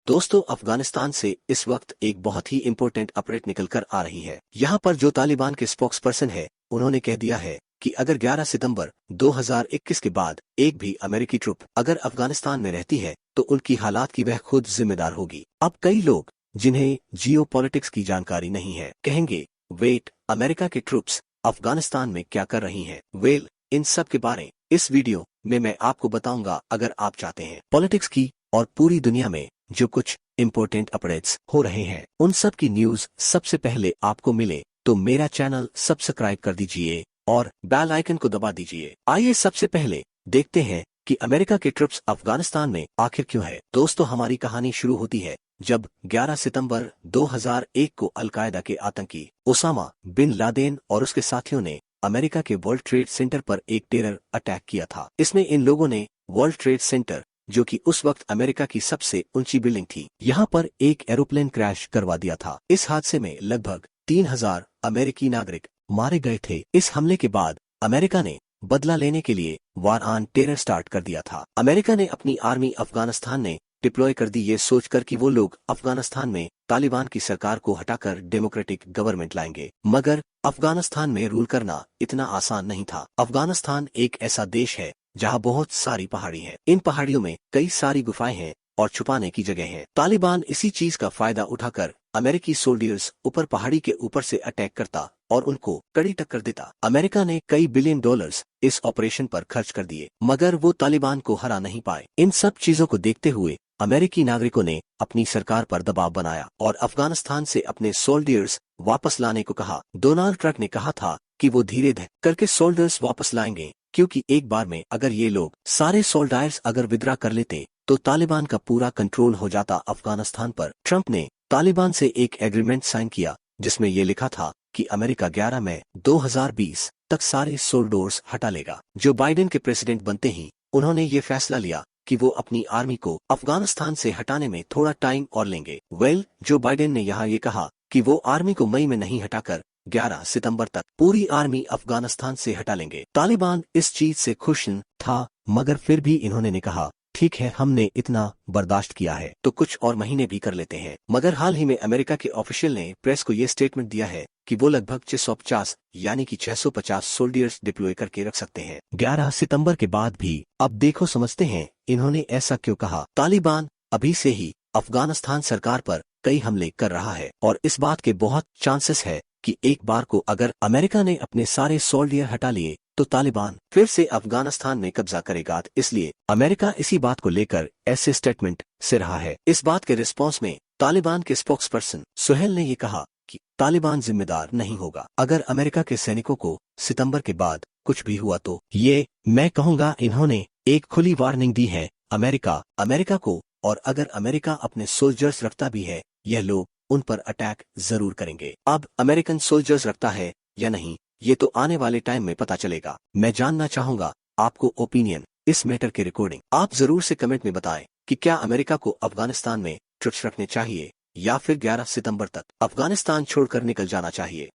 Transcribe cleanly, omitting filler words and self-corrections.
दोस्तों, अफगानिस्तान से इस वक्त एक बहुत ही इंपॉर्टेंट अपडेट निकल कर आ रही है। यहाँ पर जो तालिबान के स्पोक्स पर्सन है, उन्होंने कह दिया है कि अगर 11 सितंबर 2021 के बाद एक भी अमेरिकी ट्रुप अगर अफगानिस्तान में रहती है तो उनकी हालात की वह खुद जिम्मेदार होगी। अब कई लोग जिन्हें जियोपॉलिटिक्स की जानकारी नहीं है कहेंगे, वेट, अमेरिका के ट्रुप्स अफगानिस्तान में क्या कर रही हैं? वेल, इन सब के बारे इस वीडियो में मैं आपको बताऊंगा। अगर आप चाहते हैं पॉलिटिक्स की और पूरी दुनिया में जो कुछ इंपॉर्टेंट अपडेट्स हो रहे हैं उन सब की न्यूज सबसे पहले आपको मिले तो मेरा चैनल सब्सक्राइब कर दीजिए और बेल आइकन को दबा दीजिए। आइए सबसे पहले देखते हैं कि अमेरिका के ट्रुप्स अफगानिस्तान में आखिर क्यों है। दोस्तों, हमारी कहानी शुरू होती है जब 11 सितंबर 2001 को अलकायदा के आतंकी ओसामा बिन लादेन और उसके साथियों ने अमेरिका के वर्ल्ड ट्रेड सेंटर पर एक टेरर अटैक किया था। इसमें इन लोगों ने वर्ल्ड ट्रेड सेंटर, जो कि उस वक्त अमेरिका की सबसे ऊंची बिल्डिंग थी, यहाँ पर एक एरोप्लेन क्रैश करवा दिया था। इस हादसे में लगभग 3000 अमेरिकी नागरिक मारे गए थे। इस हमले के बाद अमेरिका ने बदला लेने के लिए वार ऑन टेरर स्टार्ट कर दिया था। अमेरिका ने अपनी आर्मी अफगानिस्तान में डिप्लॉय कर दी, ये सोचकर कि वो लोग अफगानिस्तान में तालिबान की सरकार को हटाकर डेमोक्रेटिक गवर्नमेंट लाएंगे। मगर अफगानिस्तान में रूल करना इतना आसान नहीं था। अफगानिस्तान एक ऐसा देश है जहां बहुत सारी पहाड़ी है। इन पहाड़ियों में कई सारी गुफाएं हैं और छुपाने की जगह है। तालिबान इसी चीज का फायदा उठाकर अमेरिकी सोल्जर्स ऊपर पहाड़ी के ऊपर से अटैक करता और उनको कड़ी टक्कर देता। अमेरिका ने कई बिलियन डॉलर्स इस ऑपरेशन पर खर्च कर दिए, मगर वो तालिबान को हरा नहीं पाए। इन सब चीजों को देखते हुए अमेरिकी नागरिकों ने अपनी सरकार पर दबाव बनाया और अफगानिस्तान से अपने सोल्जर्स वापस लाने को कहा। डोनाल्ड ट्रंप ने कहा था कि वो धीरे धीरे करके सोल्जर्स वापस लाएंगे, क्योंकि एक बार में अगर ये लोग सारे सोल्जर्स अगर विद्रा कर लेते तो तालिबान का पूरा कंट्रोल हो जाता अफगानिस्तान पर। ट्रंप ने तालिबान से एक एग्रीमेंट साइन किया जिसमें ये लिखा था कि अमेरिका 11 मई 2020 तक सारे सोल्जर्स हटा लेगा। जो बाइडेन के प्रेसिडेंट बनते ही उन्होंने ये फैसला लिया कि वो अपनी आर्मी को अफगानिस्तान से हटाने में थोड़ा टाइम और लेंगे। वेल, जो बाइडेन ने यहाँ ये कहा कि वो आर्मी को मई में नहीं हटाकर 11 सितंबर तक पूरी आर्मी अफगानिस्तान से हटा लेंगे। तालिबान इस चीज से खुश था, मगर फिर भी इन्होंने कहा, ठीक है, हमने इतना बर्दाश्त किया है तो कुछ और महीने भी कर लेते हैं। मगर हाल ही में अमेरिका के ऑफिशियल ने प्रेस को ये स्टेटमेंट दिया है कि वो लगभग 650 यानी कि 650 सोल्जर्स डिप्लॉय करके रख सकते हैं 11 सितंबर के बाद भी। अब देखो, समझते हैं इन्होंने ऐसा क्यों कहा। तालिबान अभी से ही अफगानिस्तान सरकार पर कई हमले कर रहा है और इस बात के बहुत चांसेस है कि एक बार को अगर अमेरिका ने अपने सारे सोल्जर हटा लिए तो तालिबान फिर से अफगानिस्तान में कब्जा करेगा। इसलिए अमेरिका इसी बात को लेकर ऐसे स्टेटमेंट से रहा है। इस बात के रिस्पॉन्स में तालिबान के स्पोक्स पर्सन सुहेल ने ये कहा कि तालिबान जिम्मेदार नहीं होगा अगर अमेरिका के सैनिकों को सितंबर के बाद कुछ भी हुआ तो। ये मैं कहूँगा इन्होंने एक खुली वार्निंग दी है अमेरिका को, और अगर अमेरिका अपने सोल्जर्स रखता भी है, यह लोग उन पर अटैक जरूर करेंगे। अब अमेरिकन सोल्जर्स रखता है या नहीं, ये तो आने वाले टाइम में पता चलेगा। मैं जानना चाहूंगा आपको ओपिनियन इस मैटर के रिकॉर्डिंग। आप जरूर से कमेंट में बताएं कि क्या अमेरिका को अफगानिस्तान में ट्रुप्स रखने चाहिए या फिर 11 सितंबर तक अफगानिस्तान छोड़कर निकल जाना चाहिए।